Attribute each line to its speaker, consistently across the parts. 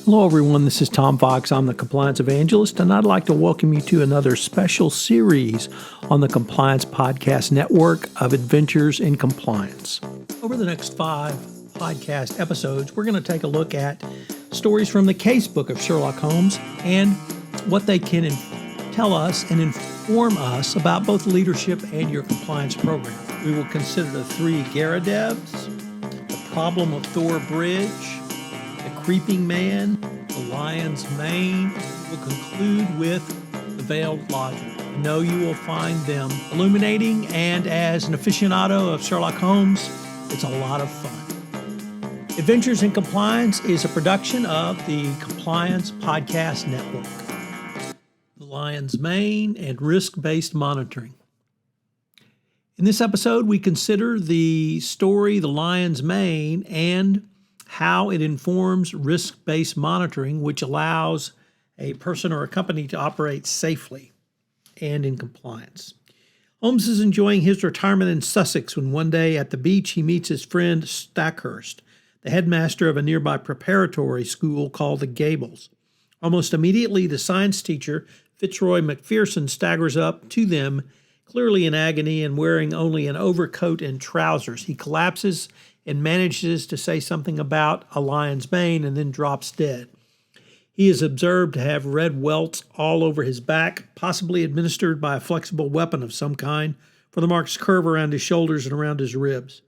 Speaker 1: Hello, everyone. This is Tom Fox. I'm the Compliance Evangelist, and I'd like to welcome you to another special series on the Compliance Podcast Network of Adventures in Compliance. Over the next 5 podcast episodes, we're going to take a look at stories from the Casebook of Sherlock Holmes and what they can tell us and inform us about both leadership and your compliance program. We will consider the 3 Garradevs, the problem of Thor Bridge, the Creeping Man, the Lion's Mane. We'll conclude with the Veiled Lodger. I know you will find them illuminating, and as an aficionado of Sherlock Holmes, it's a lot of fun. Adventures in Compliance is a production of the Compliance Podcast Network. The Lion's Mane and risk-based monitoring. In this episode, we consider the story The Lion's Mane and how it informs risk-based monitoring, which allows a person or a company to operate safely and in compliance. Holmes is enjoying his retirement in Sussex when one day at the beach he meets his friend Stackhurst, the headmaster of a nearby preparatory school called the Gables. Almost immediately, the science teacher, Fitzroy McPherson, staggers up to them, clearly in agony and wearing only an overcoat and trousers. He collapses and manages to say something about a lion's mane and then drops dead. He is observed to have red welts all over his back, possibly administered by a flexible weapon of some kind, for the marks curve around his shoulders and around his ribs.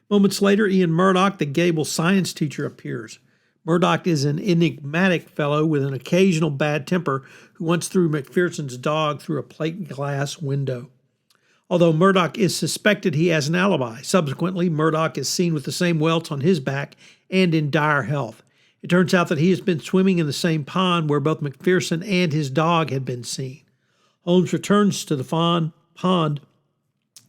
Speaker 1: Moments later, Ian Murdoch, the Gable science teacher, appears. Murdoch is an enigmatic fellow with an occasional bad temper who once threw McPherson's dog through a plate glass window. Although Murdoch is suspected, he has an alibi. Subsequently, Murdoch is seen with the same welts on his back and in dire health. It turns out that he has been swimming in the same pond where both McPherson and his dog had been seen. Holmes returns to the pond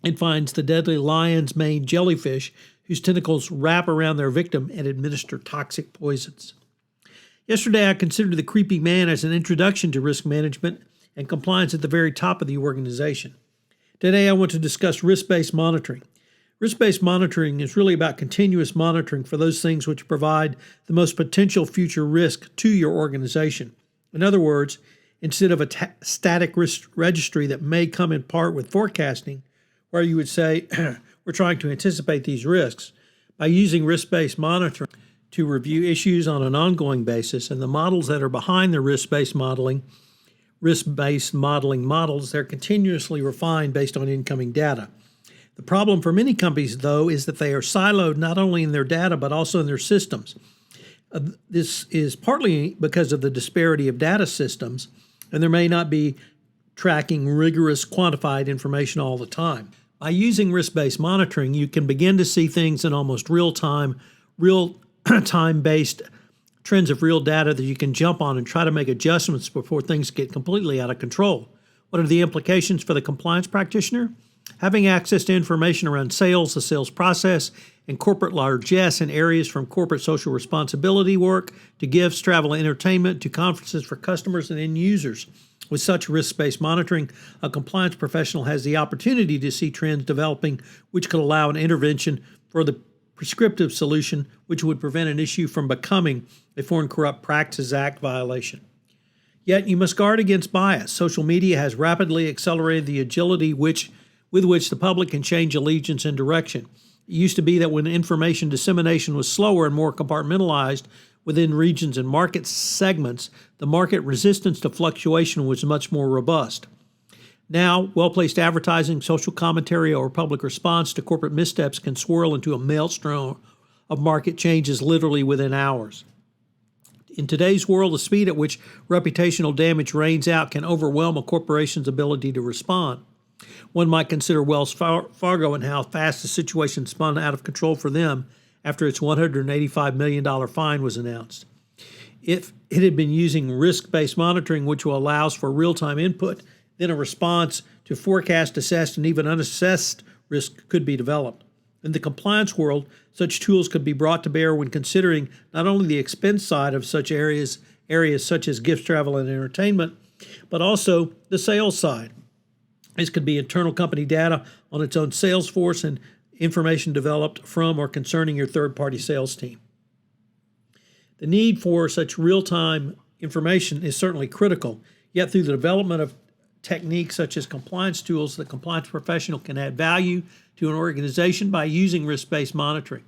Speaker 1: and finds the deadly lion's mane jellyfish whose tentacles wrap around their victim and administer toxic poisons. Yesterday, I considered the Creeping Man as an introduction to risk management and compliance at the very top of the organization. Today, I want to discuss risk-based monitoring. Risk-based monitoring is really about continuous monitoring for those things which provide the most potential future risk to your organization. In other words, instead of a static risk registry that may come in part with forecasting, where you would say, we're trying to anticipate these risks, by using risk-based monitoring to review issues on an ongoing basis, and the models that are behind the risk-based modeling models, they're continuously refined based on incoming data. The problem for many companies, though, is that they are siloed not only in their data but also in their systems. This is partly because of the disparity of data systems, and there may not be tracking rigorous quantified information all the time. By using risk-based monitoring, you can begin to see things in almost real-time based trends of real data that you can jump on and try to make adjustments before things get completely out of control. What are the implications for the compliance practitioner? Having access to information around sales, the sales process, and corporate largesse in areas from corporate social responsibility work to gifts, travel, and entertainment to conferences for customers and end users. With such risk-based monitoring, a compliance professional has the opportunity to see trends developing which could allow an intervention for the prescriptive solution which would prevent an issue from becoming a Foreign Corrupt Practices Act violation. Yet you must guard against bias. Social media has rapidly accelerated the agility with which the public can change allegiance and direction. It used to be that when information dissemination was slower and more compartmentalized within regions and market segments, the market resistance to fluctuation was much more robust. Now, well-placed advertising, social commentary, or public response to corporate missteps can swirl into a maelstrom of market changes literally within hours. In today's world, the speed at which reputational damage rains out can overwhelm a corporation's ability to respond. One might consider Wells Fargo and how fast the situation spun out of control for them after its $185 million fine was announced. If it had been using risk-based monitoring, which allows for real-time input, then a response to forecast, assessed, and even unassessed risk could be developed. In the compliance world, such tools could be brought to bear when considering not only the expense side of such areas such as gifts, travel, and entertainment, but also the sales side. This could be internal company data on its own sales force and information developed from or concerning your third-party sales team. The need for such real-time information is certainly critical, yet through the development of techniques such as compliance tools, the compliance professional can add value to an organization by using risk-based monitoring.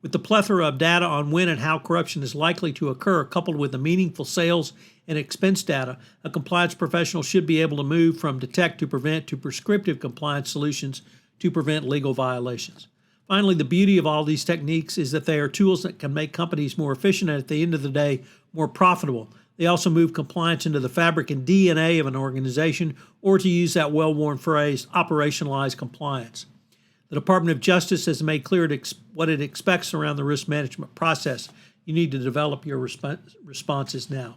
Speaker 1: With the plethora of data on when and how corruption is likely to occur, coupled with the meaningful sales and expense data, a compliance professional should be able to move from detect to prevent to prescriptive compliance solutions to prevent legal violations. Finally, the beauty of all these techniques is that they are tools that can make companies more efficient and, at the end of the day, more profitable. They also move compliance into the fabric and DNA of an organization, or to use that well-worn phrase, operationalize compliance. The Department of Justice has made clear what it expects around the risk management process. You need to develop your responses now.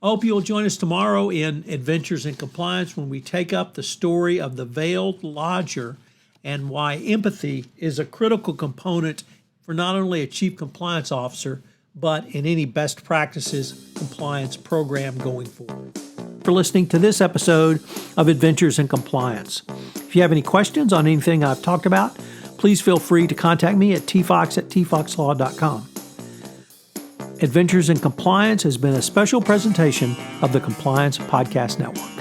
Speaker 1: I hope you'll join us tomorrow in Adventures in Compliance when we take up the story of the veiled lodger and why empathy is a critical component for not only a chief compliance officer, but in any best practices compliance program going forward. For listening to this episode of Adventures in Compliance. If you have any questions on anything I've talked about, please feel free to contact me at tfox@tfoxlaw.com. Adventures in Compliance has been a special presentation of the Compliance Podcast Network.